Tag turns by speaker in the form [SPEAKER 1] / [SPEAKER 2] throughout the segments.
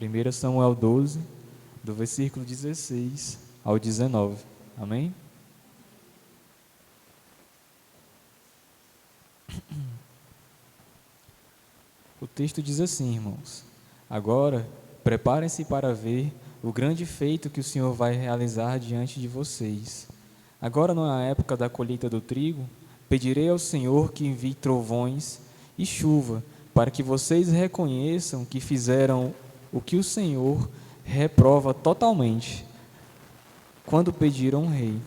[SPEAKER 1] 1 Samuel 12, do versículo 16 ao 19. Amém? O texto diz assim, irmãos: agora, preparem-se para ver o grande feito que o Senhor vai realizar diante de vocês. Agora não é a época da colheita do trigo. Pedirei ao Senhor que envie trovões e chuva, para que vocês reconheçam que fizeram o que o Senhor reprova totalmente, quando pediram um rei.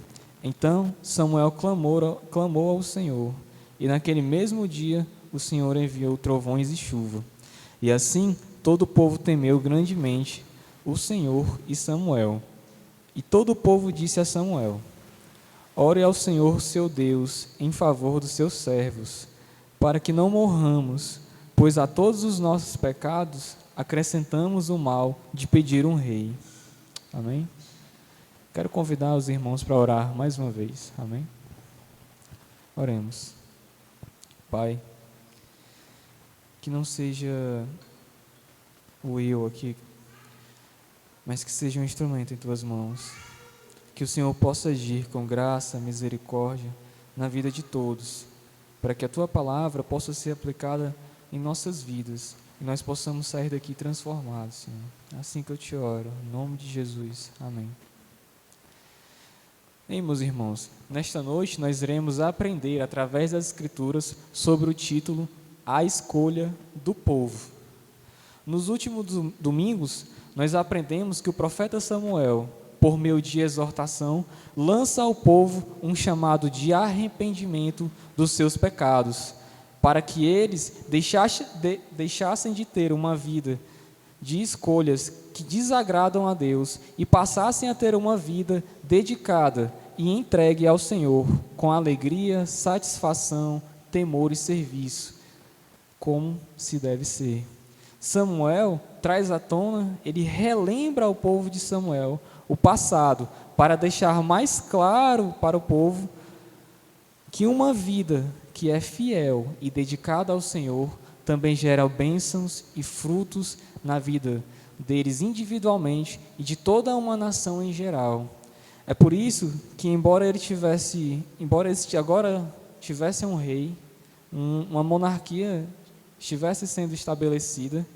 [SPEAKER 1] Então Samuel clamou ao Senhor, e naquele mesmo dia o Senhor enviou trovões e chuva. E assim todo o povo temeu grandemente o Senhor e Samuel. E todo o povo disse a Samuel: ore ao Senhor seu Deus em favor dos seus servos, para que não morramos, pois a todos os nossos pecados acrescentamos o mal de pedir um rei. Amém? Quero convidar os irmãos para orar mais uma vez. Amém? Oremos. Pai, que não seja o eu aqui, mas que seja um instrumento em Tuas mãos. Que o Senhor possa agir com graça, misericórdia na vida de todos, para que a Tua palavra possa ser aplicada em nossas vidas e nós possamos sair daqui transformados, Senhor. É assim que eu te oro, em nome de Jesus. Amém. Meus irmãos, nesta noite nós iremos aprender através das Escrituras sobre o título A Escolha do Povo. Nos últimos domingos, nós aprendemos que o profeta Samuel, por meio de exortação, lança ao povo um chamado de arrependimento dos seus pecados, para que eles deixassem de ter uma vida de escolhas que desagradam a Deus e passassem a ter uma vida dedicada e entregue ao Senhor, com alegria, satisfação, temor e serviço, como se deve ser. Samuel traz à tona, ele relembra ao povo de Samuel o passado, para deixar mais claro para o povo que uma vida que é fiel e dedicada ao Senhor também gera bênçãos e frutos na vida deles individualmente e de toda uma nação em geral. É por isso que, embora eles agora tivessem um rei, uma monarquia estivesse sendo estabelecida,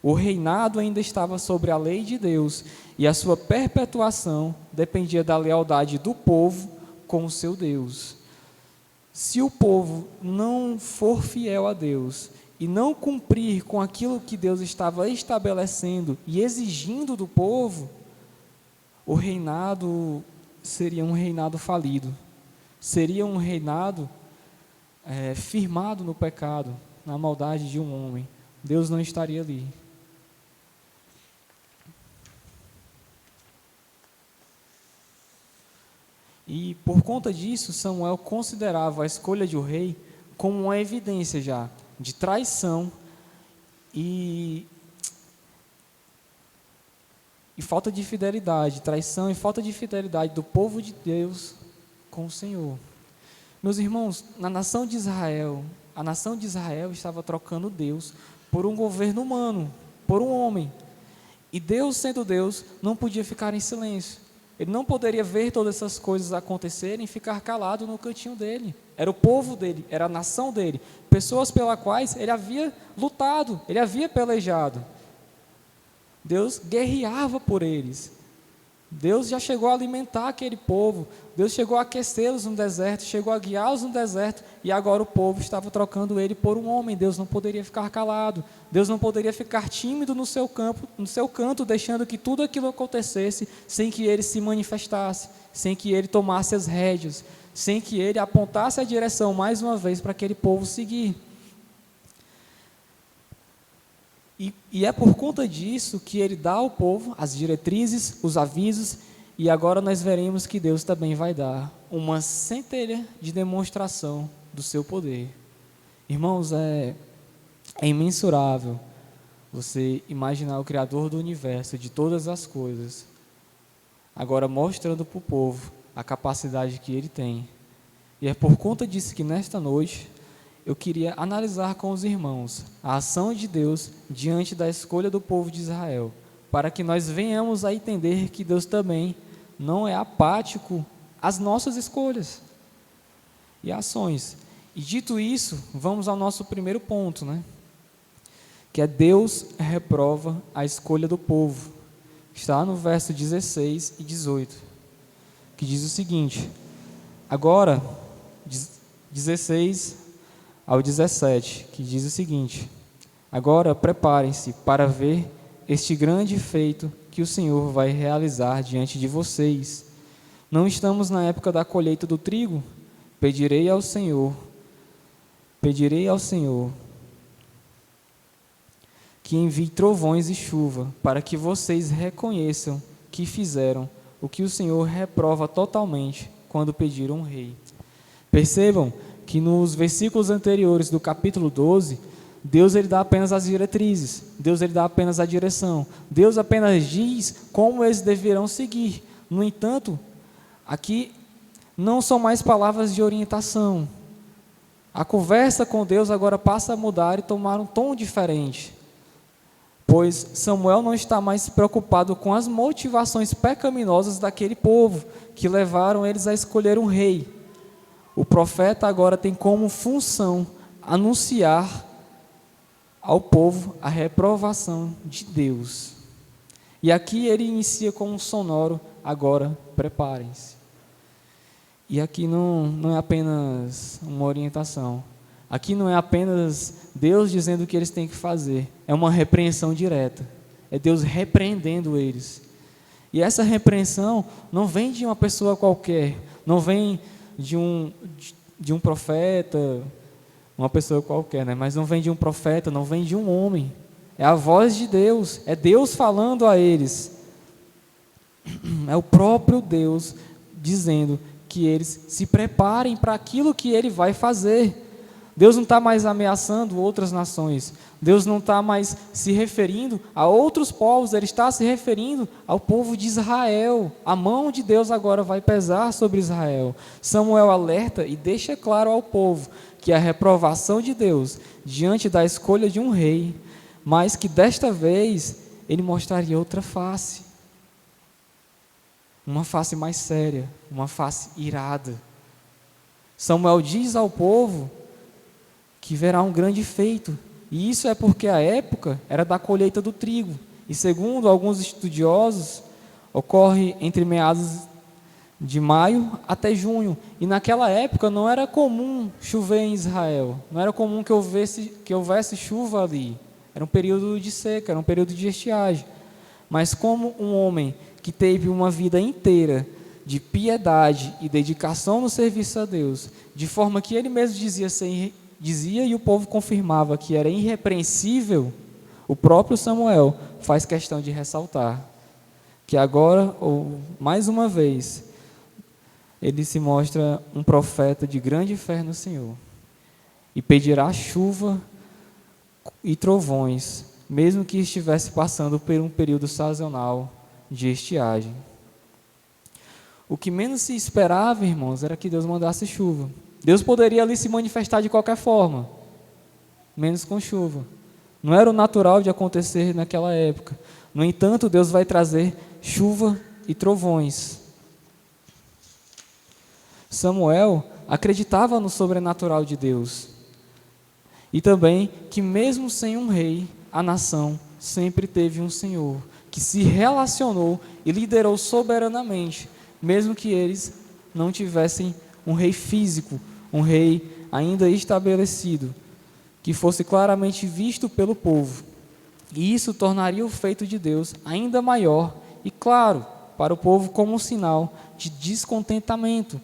[SPEAKER 1] o reinado ainda estava sobre a lei de Deus e a sua perpetuação dependia da lealdade do povo com o seu Deus. Se o povo não for fiel a Deus e não cumprir com aquilo que Deus estava estabelecendo e exigindo do povo, o reinado seria um reinado falido, seria um reinado firmado no pecado, na maldade de um homem. Deus não estaria ali. E por conta disso, Samuel considerava a escolha de um rei como uma evidência já de traição e falta de fidelidade, traição e falta de fidelidade do povo de Deus com o Senhor. Meus irmãos, na nação de Israel, a nação de Israel estava trocando Deus por um governo humano, por um homem. E Deus, sendo Deus, não podia ficar em silêncio. Ele não poderia ver todas essas coisas acontecerem e ficar calado no cantinho dele. Era o povo dele, era a nação dele, pessoas pelas quais ele havia lutado, ele havia pelejado. Deus guerreava por eles. Deus já chegou a alimentar aquele povo, Deus chegou a aquecê-los no deserto, chegou a guiá-los no deserto, e agora o povo estava trocando ele por um homem. Deus não poderia ficar calado, Deus não poderia ficar tímido no seu canto, deixando que tudo aquilo acontecesse sem que ele se manifestasse, sem que ele tomasse as rédeas, sem que ele apontasse a direção mais uma vez para aquele povo seguir. E é por conta disso que ele dá ao povo as diretrizes, os avisos, e agora nós veremos que Deus também vai dar uma centelha de demonstração do seu poder. Irmãos, é imensurável você imaginar o Criador do universo, de todas as coisas, agora mostrando para o povo a capacidade que ele tem. E é por conta disso que nesta noite eu queria analisar com os irmãos a ação de Deus diante da escolha do povo de Israel, para que nós venhamos a entender que Deus também não é apático às nossas escolhas e ações. E dito isso, vamos ao nosso primeiro ponto, né? Que é Deus reprova a escolha do povo. Está no verso 16 e 18, que diz o seguinte: agora, 16 ao 17, que diz o seguinte: agora preparem-se para ver este grande feito que o Senhor vai realizar diante de vocês. Não estamos na época da colheita do trigo? Pedirei ao Senhor que envie trovões e chuva, para que vocês reconheçam que fizeram o que o Senhor reprova totalmente quando pediram um rei. Percebam que nos versículos anteriores do capítulo 12, Deus ele dá apenas as diretrizes, Deus ele dá apenas a direção, Deus apenas diz como eles deverão seguir. No entanto, aqui não são mais palavras de orientação. A conversa com Deus agora passa a mudar e tomar um tom diferente, pois Samuel não está mais preocupado com as motivações pecaminosas daquele povo que levaram eles a escolher um rei. O profeta agora tem como função anunciar ao povo a reprovação de Deus. E aqui ele inicia com um sonoro: agora preparem-se. E aqui não é apenas uma orientação. Aqui não é apenas Deus dizendo o que eles têm que fazer. É uma repreensão direta. É Deus repreendendo eles. E essa repreensão não vem de uma pessoa qualquer. Não vem de um profeta, uma pessoa qualquer, né? Mas não vem de um profeta, não vem de um homem. É a voz de Deus. É Deus falando a eles. É o próprio Deus dizendo que eles se preparem para aquilo que Ele vai fazer. Deus não está mais ameaçando outras nações. Deus não está mais se referindo a outros povos. Ele está se referindo ao povo de Israel. A mão de Deus agora vai pesar sobre Israel. Samuel alerta e deixa claro ao povo que a reprovação de Deus diante da escolha de um rei, mas que desta vez Ele mostraria outra face. Uma face mais séria, uma face irada. Samuel diz ao povo que verá um grande feito, e isso é porque a época era da colheita do trigo, e segundo alguns estudiosos, ocorre entre meados de maio até junho, e naquela época não era comum chover em Israel, não era comum que houvesse chuva ali, era um período de seca, era um período de estiagem, mas como um homem que teve uma vida inteira de piedade e dedicação no serviço a Deus, de forma que ele mesmo dizia e o povo confirmava que era irrepreensível, o próprio Samuel faz questão de ressaltar que agora, ou mais uma vez, ele se mostra um profeta de grande fé no Senhor e pedirá chuva e trovões, mesmo que estivesse passando por um período sazonal de estiagem. O que menos se esperava, irmãos, era que Deus mandasse chuva. Deus poderia ali se manifestar de qualquer forma, menos com chuva. Não era o natural de acontecer naquela época. No entanto, Deus vai trazer chuva e trovões. Samuel acreditava no sobrenatural de Deus. E também que mesmo sem um rei, a nação sempre teve um Senhor, que se relacionou e liderou soberanamente, mesmo que eles não tivessem um rei físico, um rei ainda estabelecido, que fosse claramente visto pelo povo. E isso tornaria o feito de Deus ainda maior e claro para o povo como um sinal de descontentamento,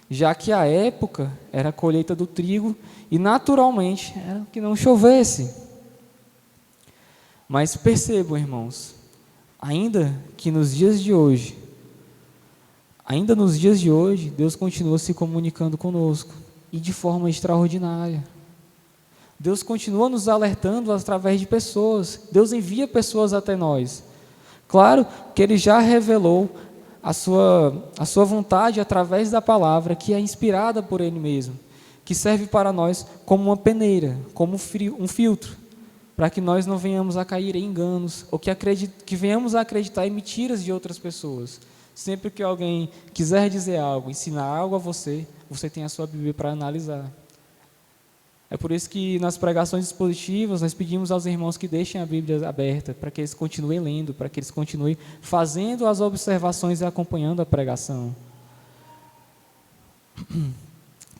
[SPEAKER 1] já que a época era a colheita do trigo e naturalmente era que não chovesse. Mas percebam, irmãos, ainda nos dias de hoje, Deus continua se comunicando conosco, e de forma extraordinária. Deus continua nos alertando através de pessoas, Deus envia pessoas até nós. Claro que Ele já revelou a sua vontade através da palavra, que é inspirada por Ele mesmo, que serve para nós como uma peneira, como um filtro, para que nós não venhamos a cair em enganos, ou que venhamos a acreditar em mentiras de outras pessoas. Sempre que alguém quiser dizer algo, ensinar algo a você, você tem a sua Bíblia para analisar. É por isso que nas pregações expositivas nós pedimos aos irmãos que deixem a Bíblia aberta, para que eles continuem lendo, para que eles continuem fazendo as observações e acompanhando a pregação.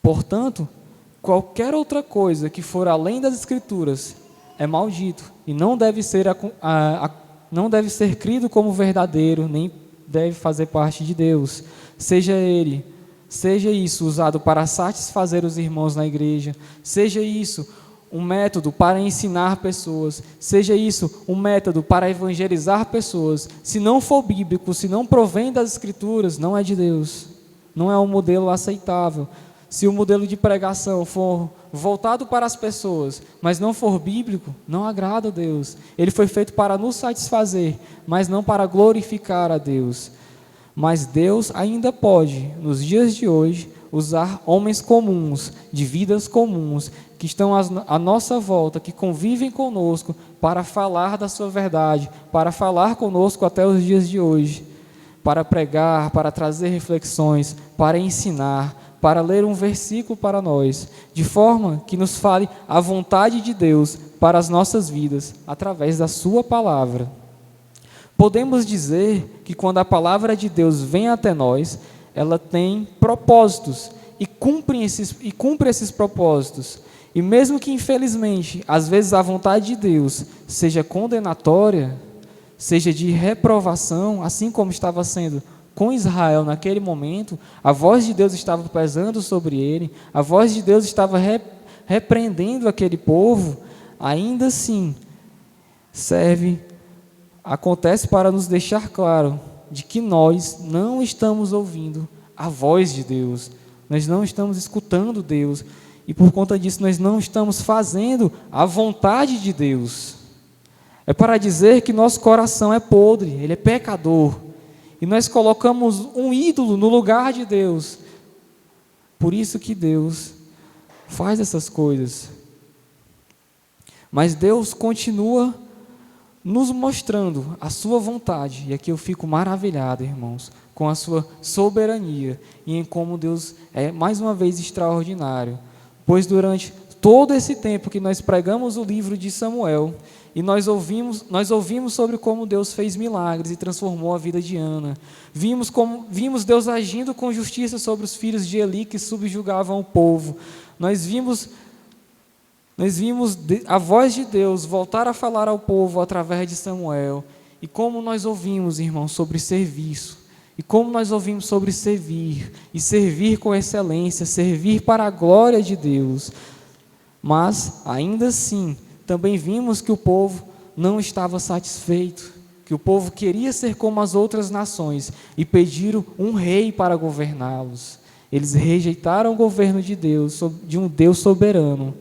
[SPEAKER 1] Portanto, qualquer outra coisa que for além das Escrituras é maldito e não deve ser crido como verdadeiro, nem deve fazer parte de Deus. Seja isso usado para satisfazer os irmãos na igreja, seja isso um método para ensinar pessoas, seja isso um método para evangelizar pessoas. Se não for bíblico, se não provém das Escrituras, não é de Deus, não é um modelo aceitável. Se o modelo de pregação for voltado para as pessoas, mas não for bíblico, não agrada a Deus. Ele foi feito para nos satisfazer, mas não para glorificar a Deus. Mas Deus ainda pode, nos dias de hoje, usar homens comuns, de vidas comuns, que estão à nossa volta, que convivem conosco, para falar da sua verdade, para falar conosco até os dias de hoje, para pregar, para trazer reflexões, para ensinar, para ler um versículo para nós, de forma que nos fale a vontade de Deus para as nossas vidas, através da sua palavra. Podemos dizer que quando a palavra de Deus vem até nós, ela tem propósitos e cumpre esses propósitos. E mesmo que, infelizmente, às vezes a vontade de Deus seja condenatória, seja de reprovação, assim como estava sendo com Israel naquele momento, a voz de Deus estava pesando sobre ele, a voz de Deus estava repreendendo aquele povo, ainda assim acontece para nos deixar claro de que nós não estamos ouvindo a voz de Deus, nós não estamos escutando Deus, e por conta disso nós não estamos fazendo a vontade de Deus. É para dizer que nosso coração é podre, ele é pecador, e nós colocamos um ídolo no lugar de Deus. Por isso que Deus faz essas coisas. Mas Deus continua nos mostrando a sua vontade, e aqui eu fico maravilhado, irmãos, com a sua soberania, e em como Deus é, mais uma vez, extraordinário, pois durante todo esse tempo que nós pregamos o livro de Samuel, e nós ouvimos sobre como Deus fez milagres e transformou a vida de Ana, vimos Deus agindo com justiça sobre os filhos de Eli que subjugavam o povo, nós vimos a voz de Deus voltar a falar ao povo através de Samuel, e como nós ouvimos, irmãos, sobre serviço, e como nós ouvimos sobre servir, e servir com excelência, servir para a glória de Deus. Mas, ainda assim, também vimos que o povo não estava satisfeito, que o povo queria ser como as outras nações, e pediram um rei para governá-los. Eles rejeitaram o governo de Deus, de um Deus soberano,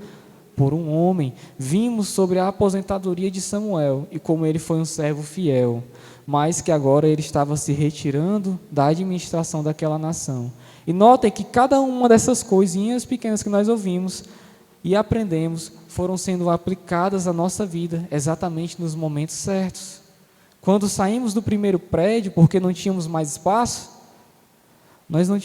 [SPEAKER 1] por um homem. Vimos sobre a aposentadoria de Samuel e como ele foi um servo fiel, mas que agora ele estava se retirando da administração daquela nação. E notem que cada uma dessas coisinhas pequenas que nós ouvimos e aprendemos foram sendo aplicadas à nossa vida exatamente nos momentos certos. Quando saímos do primeiro prédio porque não tínhamos mais espaço, nós não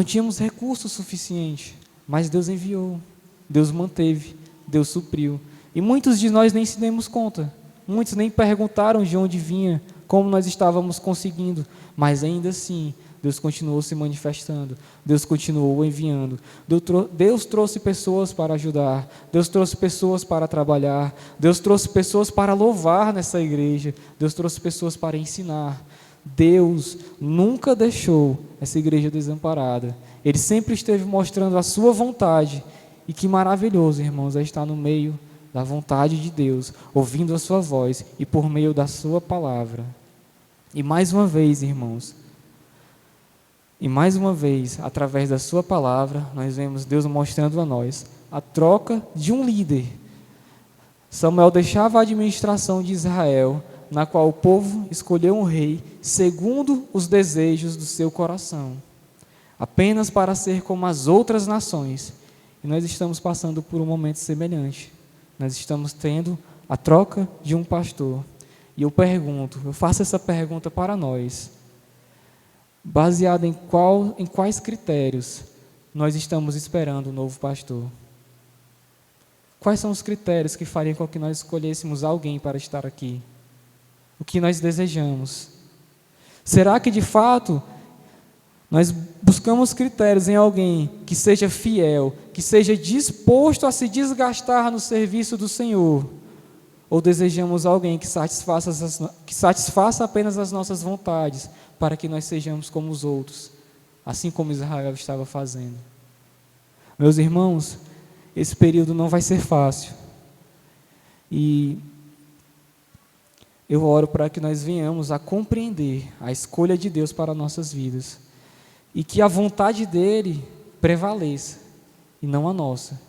[SPEAKER 1] tínhamos recurso suficiente, mas Deus enviou, Deus manteve, Deus supriu. E muitos de nós nem se demos conta, muitos nem perguntaram de onde vinha, como nós estávamos conseguindo, mas ainda assim, Deus continuou se manifestando, Deus continuou enviando, Deus trouxe pessoas para ajudar, Deus trouxe pessoas para trabalhar, Deus trouxe pessoas para louvar nessa igreja, Deus trouxe pessoas para ensinar. Deus nunca deixou essa igreja desamparada, Ele sempre esteve mostrando a sua vontade, e que maravilhoso, irmãos, é estar no meio da vontade de Deus, ouvindo a sua voz, e por meio da sua palavra. E mais uma vez, irmãos, através da sua palavra, nós vemos Deus mostrando a nós a troca de um líder. Samuel deixava a administração de Israel, na qual o povo escolheu um rei, segundo os desejos do seu coração, apenas para ser como as outras nações. E nós estamos passando por um momento semelhante. Nós estamos tendo a troca de um pastor. E eu faço essa pergunta para nós. Baseado em quais critérios nós estamos esperando o novo pastor? Quais são os critérios que fariam com que nós escolhêssemos alguém para estar aqui? O que nós desejamos? Será que de fato nós buscamos critérios em alguém que seja fiel, que seja disposto a se desgastar no serviço do Senhor? Ou desejamos alguém que satisfaça apenas as nossas vontades, para que nós sejamos como os outros, assim como Israel estava fazendo? Meus irmãos, esse período não vai ser fácil. E eu oro para que nós venhamos a compreender a escolha de Deus para nossas vidas. E que a vontade dele prevaleça, e não a nossa.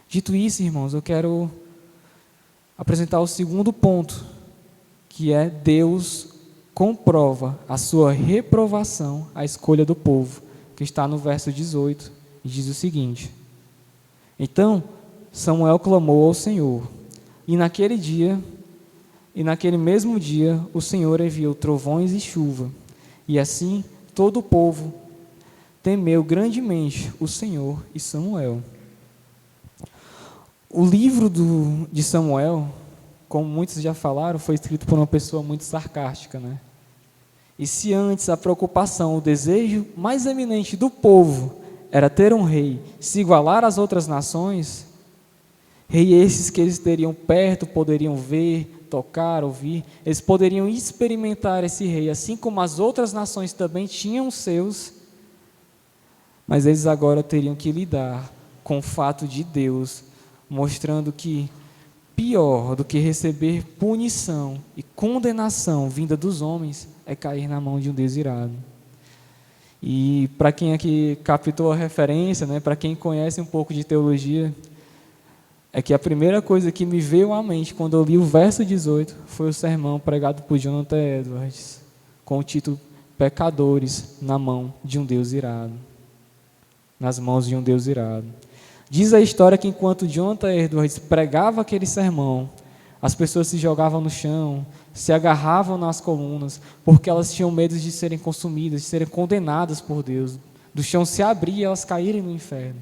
[SPEAKER 1] Dito isso, irmãos, eu quero apresentar o segundo ponto, que é Deus comprova a sua reprovação à escolha do povo, que está no verso 18, e diz o seguinte: Então Samuel clamou ao Senhor, e naquele mesmo dia, o Senhor enviou trovões e chuva, e assim todo o povo temeu grandemente o Senhor e Samuel. O livro de Samuel, como muitos já falaram, foi escrito por uma pessoa muito sarcástica, né? E se antes a preocupação, o desejo mais eminente do povo era ter um rei, se igualar às outras nações, rei esses que eles teriam perto, poderiam ver, tocar, ouvir, eles poderiam experimentar esse rei, assim como as outras nações também tinham seus, mas eles agora teriam que lidar com o fato de Deus, mostrando que pior do que receber punição e condenação vinda dos homens é cair na mão de um Deus irado. E para quem aqui captou a referência, né, para quem conhece um pouco de teologia, é que a primeira coisa que me veio à mente quando eu li o verso 18 foi o sermão pregado por Jonathan Edwards, com o título Pecadores na mão de um Deus irado. Nas mãos de um Deus irado. Diz a história que enquanto Jonathan Edwards pregava aquele sermão, as pessoas se jogavam no chão, se agarravam nas colunas, porque elas tinham medo de serem consumidas, de serem condenadas por Deus, do chão se abrir e elas caírem no inferno.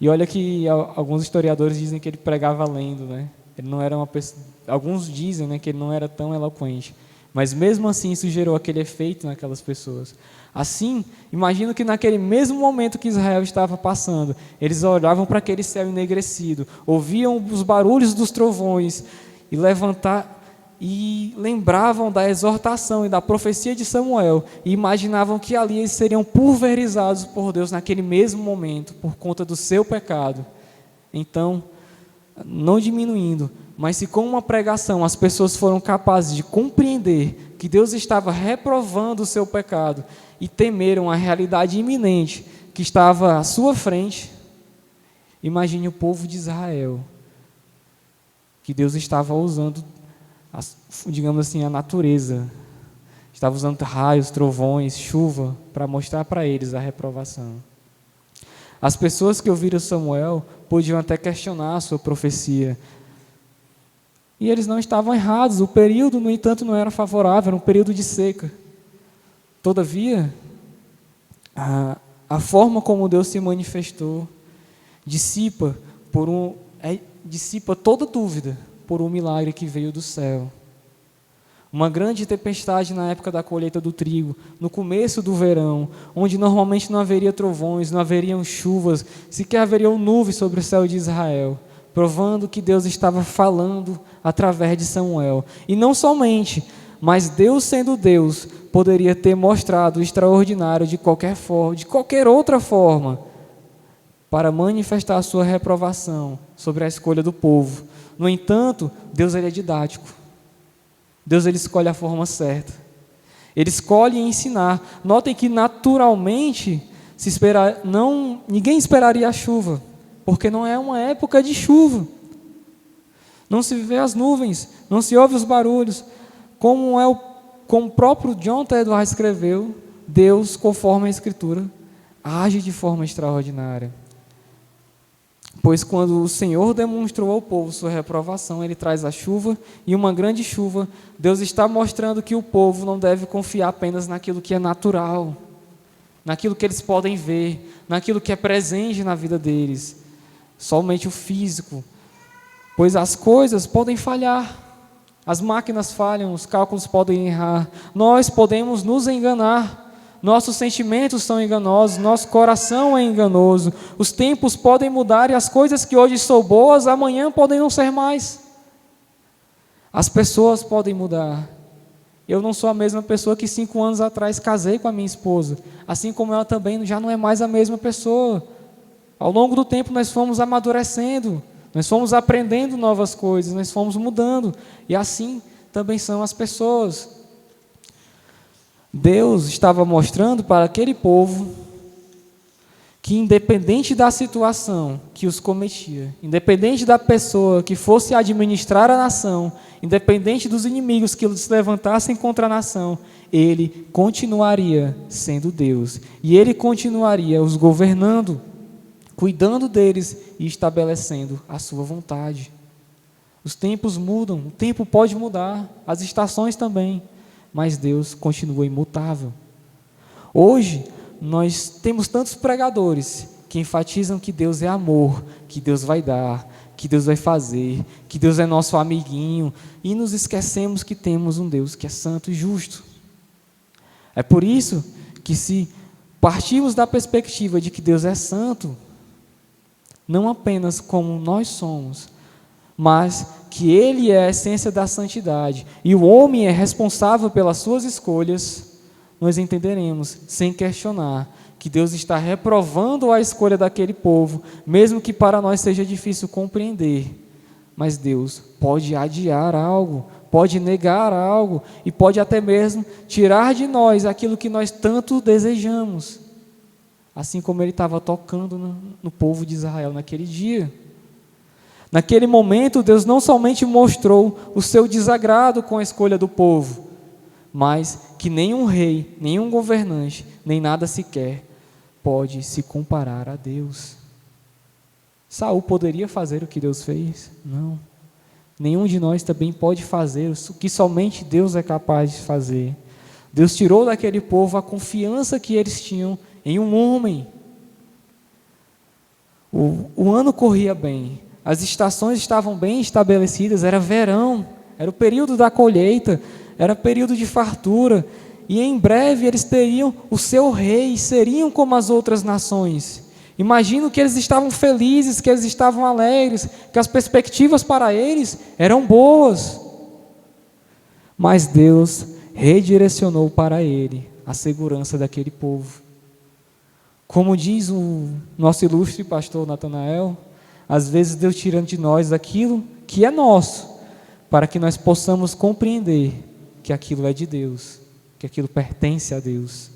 [SPEAKER 1] E olha que alguns historiadores dizem que ele pregava lendo, né? Ele não era uma pessoa, alguns dizem, né, que ele não era tão eloquente, mas mesmo assim isso gerou aquele efeito naquelas pessoas. Assim, imagino que naquele mesmo momento que Israel estava passando, eles olhavam para aquele céu enegrecido, ouviam os barulhos dos trovões e lembravam da exortação e da profecia de Samuel e imaginavam que ali eles seriam pulverizados por Deus naquele mesmo momento, por conta do seu pecado. Então, não diminuindo, mas se com uma pregação as pessoas foram capazes de compreender que Deus estava reprovando o seu pecado e temeram a realidade iminente que estava à sua frente, imagine o povo de Israel, que Deus estava usando, digamos assim, a natureza, estava usando raios, trovões, chuva, para mostrar para eles a reprovação. As pessoas que ouviram Samuel podiam até questionar a sua profecia, e eles não estavam errados, o período, no entanto, não era favorável, era um período de seca. Todavia, a forma como Deus se manifestou dissipa toda dúvida por um milagre que veio do céu. Uma grande tempestade na época da colheita do trigo, no começo do verão, onde normalmente não haveria trovões, não haveriam chuvas, sequer haveriam nuvens sobre o céu de Israel, provando que Deus estava falando através de Samuel. E não somente, mas Deus sendo Deus, poderia ter mostrado o extraordinário de qualquer forma, de qualquer outra forma, para manifestar a sua reprovação sobre a escolha do povo. No entanto, Deus ele é didático. Deus ele escolhe a forma certa. Ele escolhe ensinar. Notem que naturalmente ninguém esperaria a chuva, porque não é uma época de chuva. Não se vê as nuvens, não se ouve os barulhos. Como o próprio Jonathan Edwards escreveu, Deus, conforme a Escritura, age de forma extraordinária. Pois quando o Senhor demonstrou ao povo sua reprovação, Ele traz a chuva e uma grande chuva. Deus está mostrando que o povo não deve confiar apenas naquilo que é natural, naquilo que eles podem ver, naquilo que é presente na vida deles, somente o físico, pois as coisas podem falhar, as máquinas falham, os cálculos podem errar, nós podemos nos enganar, nossos sentimentos são enganosos, nosso coração é enganoso, os tempos podem mudar e as coisas que hoje são boas, amanhã podem não ser mais. As pessoas podem mudar. Eu não sou a mesma pessoa que 5 anos atrás casei com a minha esposa, assim como ela também já não é mais a mesma pessoa. Ao longo do tempo nós fomos amadurecendo, nós fomos aprendendo novas coisas, nós fomos mudando, e assim também são as pessoas. Deus estava mostrando para aquele povo que, independente da situação que os cometia, independente da pessoa que fosse administrar a nação, independente dos inimigos que se levantassem contra a nação, Ele continuaria sendo Deus, e Ele continuaria os governando, cuidando deles e estabelecendo a sua vontade. Os tempos mudam, o tempo pode mudar, as estações também, mas Deus continua imutável. Hoje, nós temos tantos pregadores que enfatizam que Deus é amor, que Deus vai dar, que Deus vai fazer, que Deus é nosso amiguinho, e nos esquecemos que temos um Deus que é santo e justo. É por isso que, se partirmos da perspectiva de que Deus é santo, não apenas como nós somos, mas que Ele é a essência da santidade, e o homem é responsável pelas suas escolhas, nós entenderemos, sem questionar, que Deus está reprovando a escolha daquele povo, mesmo que para nós seja difícil compreender, mas Deus pode adiar algo, pode negar algo, e pode até mesmo tirar de nós aquilo que nós tanto desejamos, assim como Ele estava tocando no povo de Israel naquele dia. Naquele momento, Deus não somente mostrou o seu desagrado com a escolha do povo, mas que nenhum rei, nenhum governante, nem nada sequer pode se comparar a Deus. Saul poderia fazer o que Deus fez? Não. Nenhum de nós também pode fazer o que somente Deus é capaz de fazer. Deus tirou daquele povo a confiança que eles tinham em um homem. O ano corria bem, as estações estavam bem estabelecidas, era verão, era o período da colheita, era período de fartura, e em breve eles teriam o seu rei, seriam como as outras nações. Imagino que eles estavam felizes, que eles estavam alegres, que as perspectivas para eles eram boas. Mas Deus redirecionou para ele a segurança daquele povo. Como diz o nosso ilustre pastor Natanael, às vezes Deus tirando de nós aquilo que é nosso, para que nós possamos compreender que aquilo é de Deus, que aquilo pertence a Deus.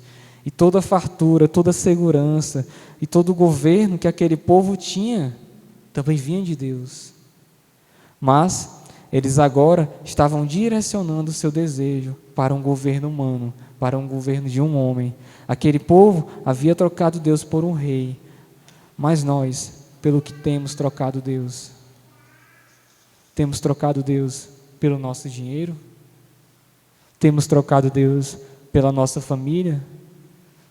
[SPEAKER 1] E toda a fartura, toda a segurança e todo o governo que aquele povo tinha, também vinha de Deus. Mas eles agora estavam direcionando o seu desejo para um governo humano, para um governo de um homem. Aquele povo havia trocado Deus por um rei, mas nós, pelo que temos trocado Deus? Temos trocado Deus pelo nosso dinheiro? Temos trocado Deus pela nossa família?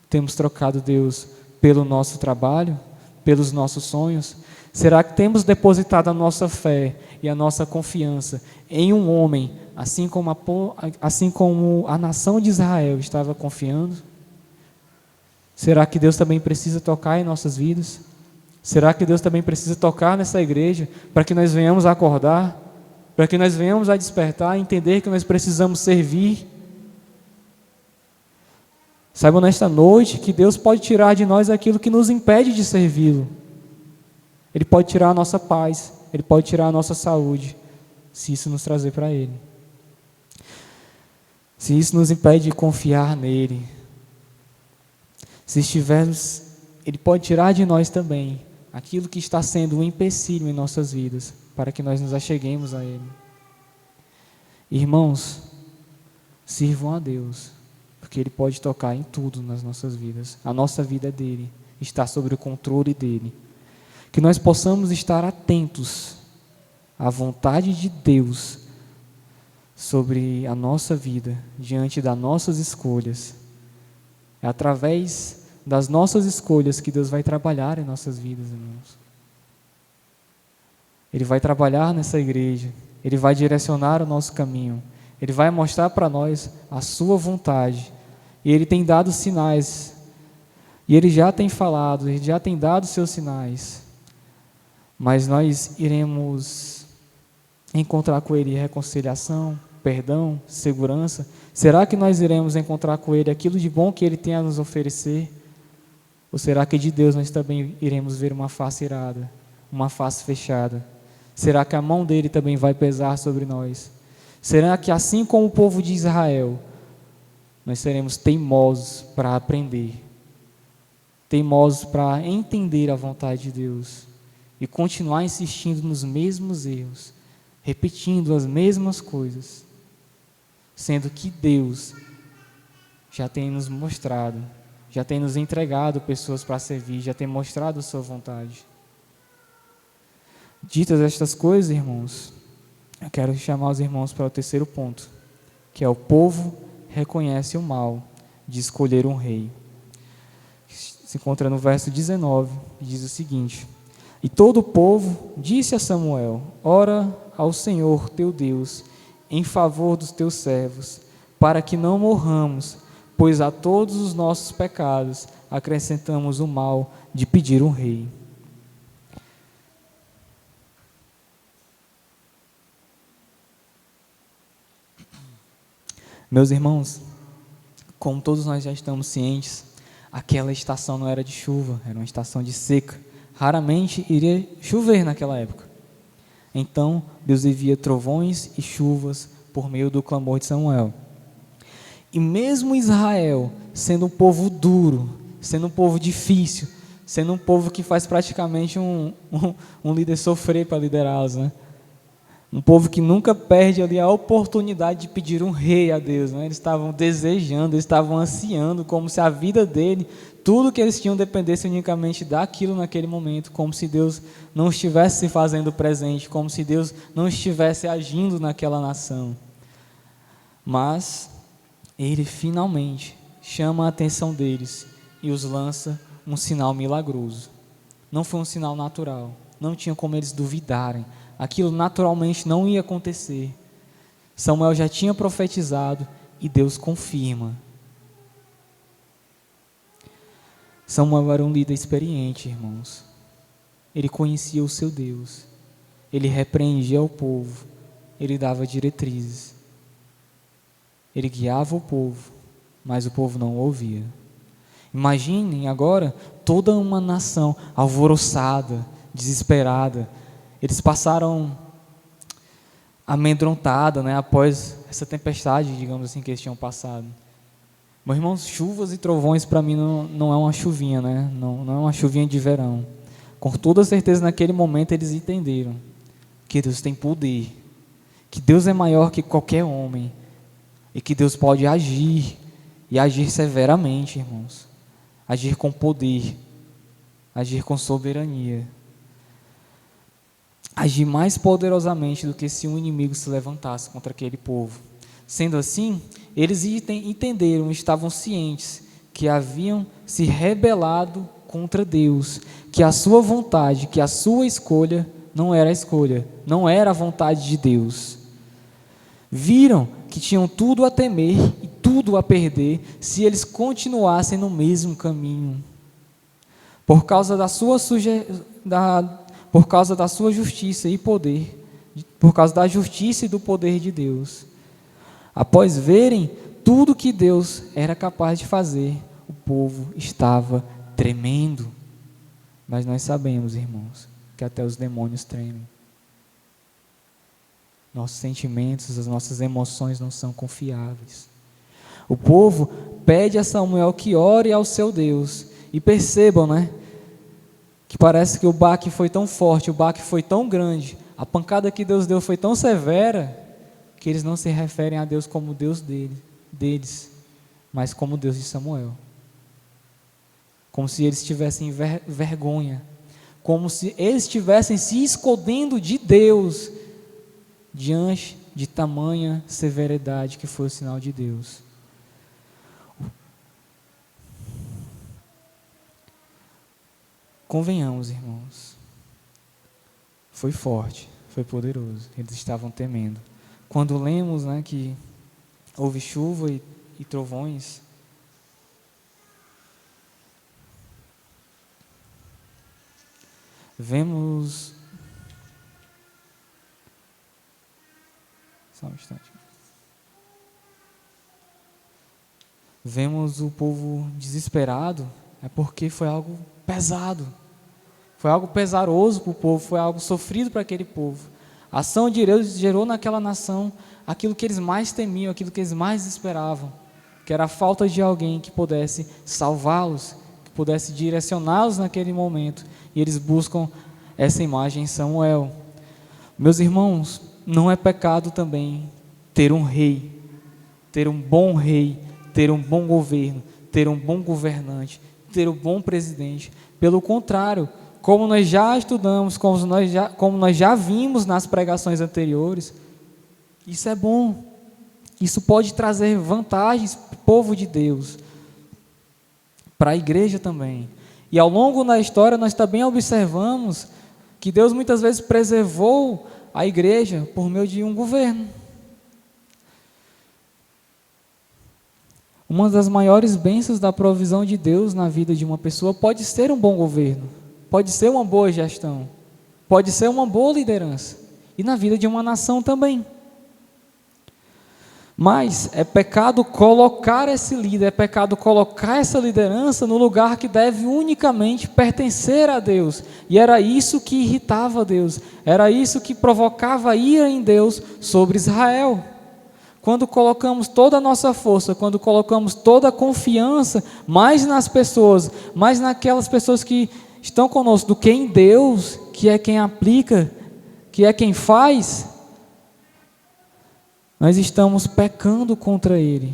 [SPEAKER 1] Temos trocado Deus pelo nosso trabalho? Pelos nossos sonhos? Será que temos depositado a nossa fé e a nossa confiança em um homem, assim como a nação de Israel estava confiando? Será que Deus também precisa tocar em nossas vidas? Será que Deus também precisa tocar nessa igreja para que nós venhamos a acordar, para que nós venhamos a despertar, entender que nós precisamos servir? Saibam nesta noite que Deus pode tirar de nós aquilo que nos impede de servi-lo. Ele pode tirar a nossa paz, Ele pode tirar a nossa saúde, se isso nos trazer para Ele. Se isso nos impede de confiar nele, se estivermos, Ele pode tirar de nós também aquilo que está sendo um empecilho em nossas vidas, para que nós nos acheguemos a Ele. Irmãos, sirvam a Deus, porque Ele pode tocar em tudo nas nossas vidas. A nossa vida é dEle, está sob o controle dEle. que nós possamos estar atentos à vontade de Deus sobre a nossa vida, diante das nossas escolhas. É através das nossas escolhas que Deus vai trabalhar em nossas vidas, irmãos. Ele vai trabalhar nessa igreja, Ele vai direcionar o nosso caminho, Ele vai mostrar para nós a sua vontade, e Ele tem dado sinais, e Ele já tem falado, Ele já tem dado seus sinais, mas nós iremos encontrar com Ele reconciliação, perdão, segurança? Será que nós iremos encontrar com Ele aquilo de bom que Ele tem a nos oferecer? Ou será que de Deus nós também iremos ver uma face irada, uma face fechada? Será que a mão dele também vai pesar sobre nós? Será que, assim como o povo de Israel, nós seremos teimosos para aprender, teimosos para entender a vontade de Deus e continuar insistindo nos mesmos erros, repetindo as mesmas coisas, sendo que Deus já tem nos mostrado, já tem nos entregado pessoas para servir, já tem mostrado a sua vontade. Ditas estas coisas, irmãos, eu quero chamar os irmãos para o terceiro ponto, que é: o povo reconhece o mal de escolher um rei. Se encontra no verso 19, e diz o seguinte: e todo o povo disse a Samuel: ora ao Senhor teu Deus em favor dos teus servos, para que não morramos, pois a todos os nossos pecados acrescentamos o mal de pedir um rei. Meus irmãos, como todos nós já estamos cientes, aquela estação não era de chuva, era uma estação de seca. Raramente iria chover naquela época. Então, Deus envia trovões e chuvas por meio do clamor de Samuel. E mesmo Israel, sendo um povo duro, sendo um povo difícil, sendo um povo que faz praticamente um líder sofrer para liderá-los, né? Um povo que nunca perde ali a oportunidade de pedir um rei a Deus, né? Eles estavam desejando, eles estavam ansiando, como se a vida dele, tudo que eles tinham dependesse unicamente daquilo naquele momento, como se Deus não estivesse se fazendo presente, como se Deus não estivesse agindo naquela nação. Mas ele finalmente chama a atenção deles e os lança um sinal milagroso. Não foi um sinal natural, não tinha como eles duvidarem. Aquilo naturalmente não ia acontecer. Samuel já tinha profetizado e Deus confirma. Samuel era um líder experiente, irmãos. Ele conhecia o seu Deus. Ele repreendia o povo. Ele dava diretrizes. Ele guiava o povo, mas o povo não ouvia. Imaginem agora toda uma nação alvoroçada, desesperada. Eles passaram amedrontada, né, após essa tempestade, digamos assim, que eles tinham passado. Meus irmãos, chuvas e trovões para mim não é uma chuvinha, né? Não é uma chuvinha de verão. Com toda certeza, naquele momento, eles entenderam que Deus tem poder, que Deus é maior que qualquer homem e que Deus pode agir, e agir severamente, irmãos. Agir com poder, agir com soberania. Agir mais poderosamente do que se um inimigo se levantasse contra aquele povo. Sendo assim, eles entenderam, estavam cientes que haviam se rebelado contra Deus, que a sua vontade, que a sua escolha não era a escolha, não era a vontade de Deus. Viram que tinham tudo a temer e tudo a perder se eles continuassem no mesmo caminho. Por causa da sua por causa da sua justiça e poder, por causa da justiça e do poder de Deus. Após verem tudo que Deus era capaz de fazer, o povo estava tremendo. Mas nós sabemos, irmãos, que até os demônios tremem. Nossos sentimentos, as nossas emoções não são confiáveis. O povo pede a Samuel que ore ao seu Deus. E percebam, né? Que parece que o baque foi tão forte, o baque foi tão grande, a pancada que Deus deu foi tão severa, que eles não se referem a Deus como Deus deles, mas como Deus de Samuel. Como se eles tivessem vergonha, como se eles estivessem se escondendo de Deus diante de tamanha severidade que foi o sinal de Deus. Convenhamos, irmãos, foi forte, foi poderoso, eles estavam temendo. Quando lemos, né, que houve chuva e trovões, vemos... Só um instante. Vemos o povo desesperado, é porque foi algo pesado. Foi algo pesaroso para o povo, foi algo sofrido para aquele povo. A ação de Deus gerou naquela nação aquilo que eles mais temiam, aquilo que eles mais esperavam, que era a falta de alguém que pudesse salvá-los, que pudesse direcioná-los naquele momento. E eles buscam essa imagem em Samuel. Meus irmãos, não é pecado também ter um rei, ter um bom rei, ter um bom governo, ter um bom governante, ter um bom presidente. Pelo contrário, como nós já estudamos, como nós já vimos nas pregações anteriores, isso é bom. Isso pode trazer vantagens para o povo de Deus, para a igreja também. E ao longo da história nós também observamos que Deus muitas vezes preservou a igreja por meio de um governo. Uma das maiores bênçãos da provisão de Deus na vida de uma pessoa pode ser um bom governo, pode ser uma boa gestão, pode ser uma boa liderança, e na vida de uma nação também. Mas é pecado colocar esse líder, é pecado colocar essa liderança no lugar que deve unicamente pertencer a Deus. E era isso que irritava Deus, era isso que provocava ira em Deus sobre Israel. Quando colocamos toda a nossa força, quando colocamos toda a confiança mais nas pessoas, mais naquelas pessoas que estão conosco, do que em Deus, que é quem aplica, que é quem faz, nós estamos pecando contra Ele.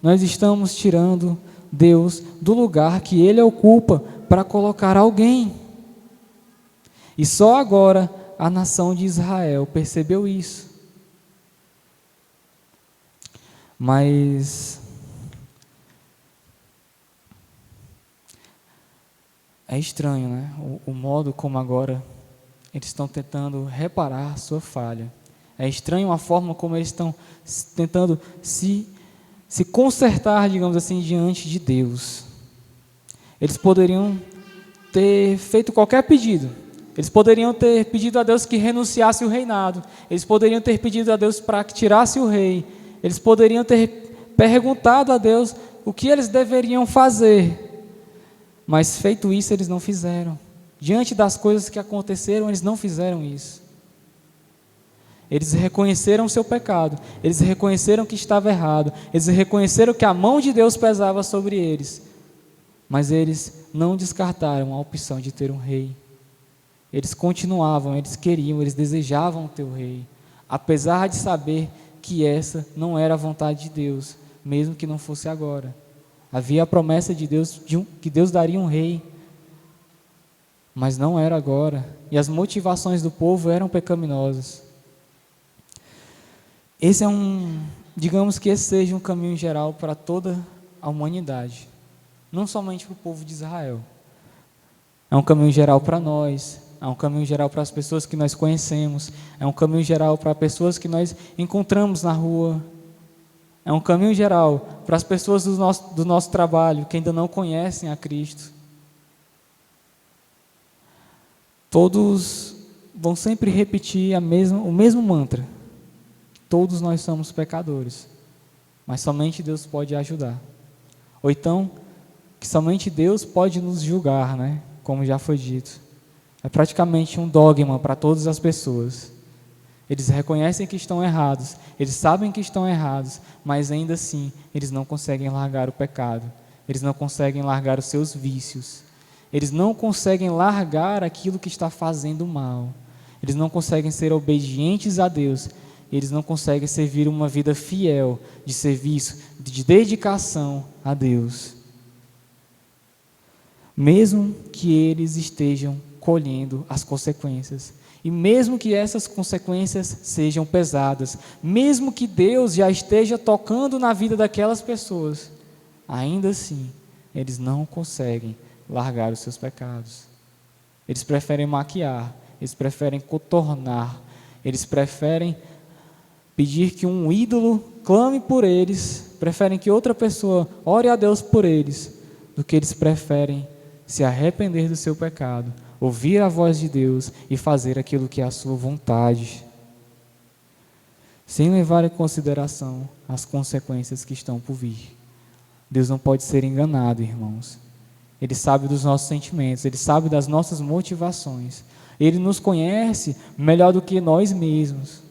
[SPEAKER 1] Nós estamos tirando Deus do lugar que Ele ocupa para colocar alguém. E só agora a nação de Israel percebeu isso. Mas é estranho, né? O modo como agora eles estão tentando reparar a sua falha. É estranho a forma como eles estão tentando se consertar, digamos assim, diante de Deus. Eles poderiam ter feito qualquer pedido. Eles poderiam ter pedido a Deus que renunciasse o reinado. Eles poderiam ter pedido a Deus para que tirasse o rei. Eles poderiam ter perguntado a Deus o que eles deveriam fazer. Mas feito isso, eles não fizeram. Diante das coisas que aconteceram, eles não fizeram isso. Eles reconheceram o seu pecado, eles reconheceram que estava errado, eles reconheceram que a mão de Deus pesava sobre eles, mas eles não descartaram a opção de ter um rei. Eles continuavam, eles queriam, eles desejavam ter o rei, apesar de saber que essa não era a vontade de Deus, mesmo que não fosse agora. Havia a promessa de Deus, que Deus daria um rei, mas não era agora, e as motivações do povo eram pecaminosas. Esse é digamos que esse seja um caminho geral para toda a humanidade, não somente para o povo de Israel. É um caminho geral para nós, é um caminho geral para as pessoas que nós conhecemos, é um caminho geral para pessoas que nós encontramos na rua, é um caminho geral para as pessoas do nosso trabalho, que ainda não conhecem a Cristo. Todos vão sempre repetir o mesmo mantra. Todos nós somos pecadores, mas somente Deus pode ajudar. Ou então, que somente Deus pode nos julgar, né? Como já foi dito. É praticamente um dogma para todas as pessoas. Eles reconhecem que estão errados, eles sabem que estão errados, mas ainda assim, eles não conseguem largar o pecado, eles não conseguem largar os seus vícios, eles não conseguem largar aquilo que está fazendo mal, eles não conseguem ser obedientes a Deus, eles não conseguem servir uma vida fiel, de serviço, de dedicação a Deus. Mesmo que eles estejam colhendo as consequências. E mesmo que essas consequências sejam pesadas, mesmo que Deus já esteja tocando na vida daquelas pessoas, ainda assim, eles não conseguem largar os seus pecados. Eles preferem maquiar, eles preferem contornar, eles preferem pedir que um ídolo clame por eles, preferem que outra pessoa ore a Deus por eles, do que eles preferem se arrepender do seu pecado, ouvir a voz de Deus e fazer aquilo que é a sua vontade, sem levar em consideração as consequências que estão por vir. Deus não pode ser enganado, irmãos. Ele sabe dos nossos sentimentos, Ele sabe das nossas motivações, Ele nos conhece melhor do que nós mesmos.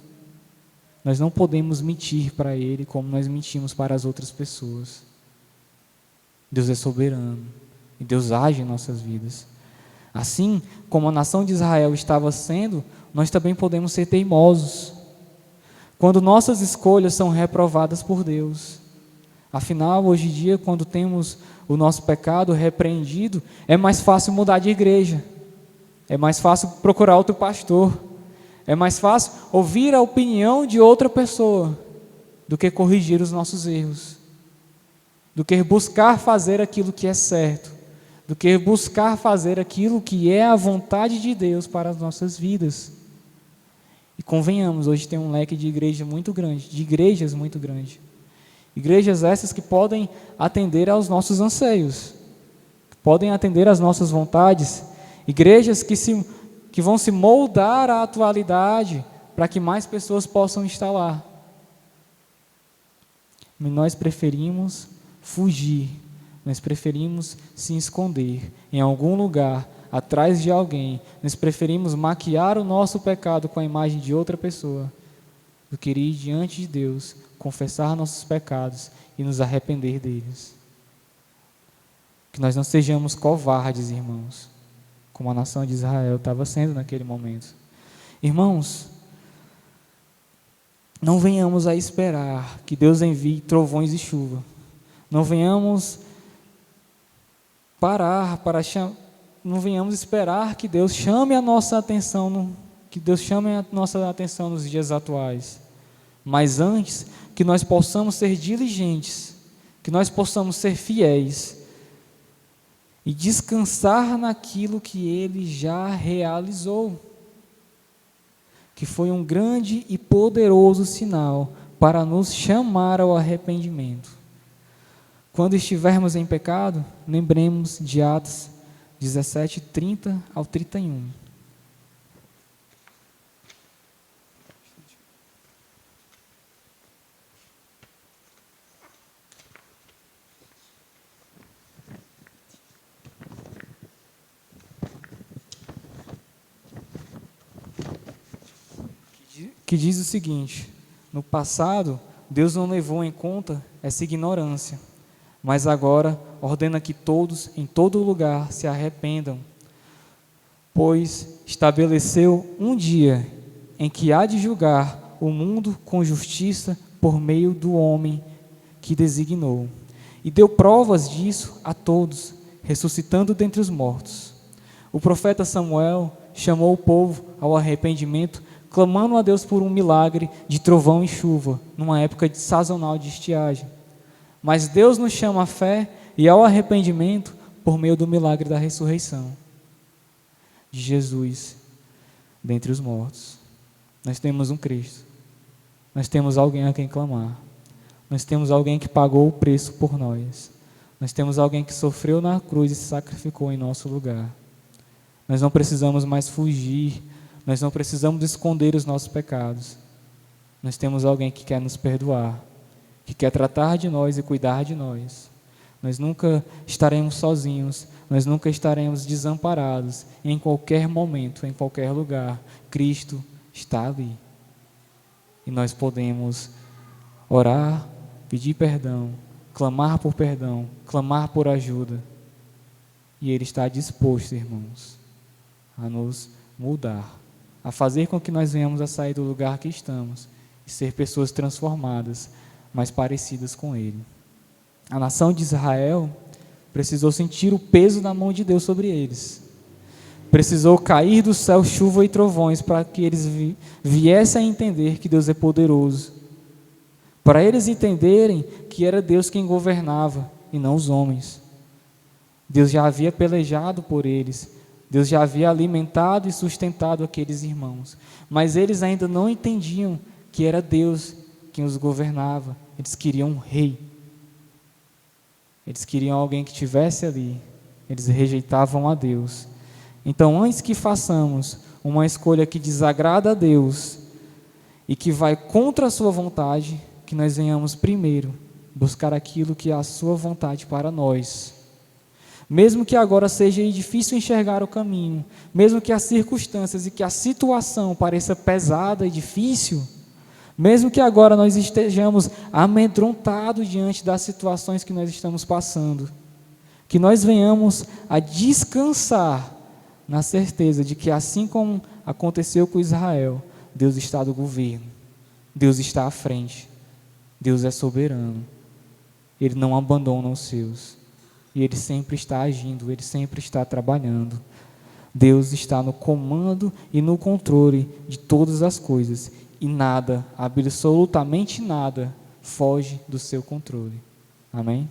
[SPEAKER 1] Nós não podemos mentir para Ele como nós mentimos para as outras pessoas. Deus é soberano e Deus age em nossas vidas. Assim como a nação de Israel estava sendo, nós também podemos ser teimosos quando nossas escolhas são reprovadas por Deus. Afinal, hoje em dia, quando temos o nosso pecado repreendido, é mais fácil mudar de igreja, é mais fácil procurar outro pastor, é mais fácil ouvir a opinião de outra pessoa do que corrigir os nossos erros, do que buscar fazer aquilo que é certo, do que buscar fazer aquilo que é a vontade de Deus para as nossas vidas. E convenhamos, hoje tem um leque de igreja muito grande, de igrejas muito grande. Igrejas essas que podem atender aos nossos anseios, que podem atender às nossas vontades, igrejas que vão se moldar à atualidade para que mais pessoas possam estar lá. Mas nós preferimos fugir, nós preferimos se esconder em algum lugar, atrás de alguém, nós preferimos maquiar o nosso pecado com a imagem de outra pessoa, do que ir diante de Deus, confessar nossos pecados e nos arrepender deles. Que nós não sejamos covardes, irmãos, como a nação de Israel estava sendo naquele momento. Irmãos, não venhamos a esperar que Deus envie trovões e chuva. Não venhamos não venhamos esperar que Deus chame a nossa atenção, nos dias atuais. Mas antes, que nós possamos ser diligentes, que nós possamos ser fiéis e descansar naquilo que Ele já realizou, que foi um grande e poderoso sinal para nos chamar ao arrependimento. Quando estivermos em pecado, lembremos de Atos 17, 30 ao 31. Que diz o seguinte: no passado, Deus não levou em conta essa ignorância, mas agora ordena que todos, em todo lugar, se arrependam, pois estabeleceu um dia em que há de julgar o mundo com justiça por meio do homem que designou, e deu provas disso a todos, ressuscitando dentre os mortos. O profeta Samuel chamou o povo ao arrependimento, clamando a Deus por um milagre de trovão e chuva, numa época sazonal de estiagem. Mas Deus nos chama à fé e ao arrependimento por meio do milagre da ressurreição de Jesus dentre os mortos. Nós temos um Cristo, nós temos alguém a quem clamar, nós temos alguém que pagou o preço por nós, nós temos alguém que sofreu na cruz e se sacrificou em nosso lugar. Nós não precisamos mais fugir, nós não precisamos esconder os nossos pecados. Nós temos alguém que quer nos perdoar, que quer tratar de nós e cuidar de nós. Nós nunca estaremos sozinhos, nós nunca estaremos desamparados. Em qualquer momento, em qualquer lugar, Cristo está ali. E nós podemos orar, pedir perdão, clamar por ajuda. E Ele está disposto, irmãos, a nos mudar, a fazer com que nós venhamos a sair do lugar que estamos e ser pessoas transformadas, mais parecidas com Ele. A nação de Israel precisou sentir o peso da mão de Deus sobre eles. Precisou cair do céu chuva e trovões para que eles viessem a entender que Deus é poderoso. Para eles entenderem que era Deus quem governava e não os homens. Deus já havia pelejado por eles. Deus já havia alimentado e sustentado aqueles irmãos. Mas eles ainda não entendiam que era Deus quem os governava. Eles queriam um rei. Eles queriam alguém que estivesse ali. Eles rejeitavam a Deus. Então, antes que façamos uma escolha que desagrada a Deus e que vai contra a sua vontade, que nós venhamos primeiro buscar aquilo que é a sua vontade para nós. Mesmo que agora seja difícil enxergar o caminho, mesmo que as circunstâncias e que a situação pareça pesada e difícil, mesmo que agora nós estejamos amedrontados diante das situações que nós estamos passando, que nós venhamos a descansar na certeza de que, assim como aconteceu com Israel, Deus está do governo, Deus está à frente, Deus é soberano, Ele não abandona os seus, e Ele sempre está agindo, Ele sempre está trabalhando. Deus está no comando e no controle de todas as coisas, e nada, absolutamente nada, foge do seu controle. Amém?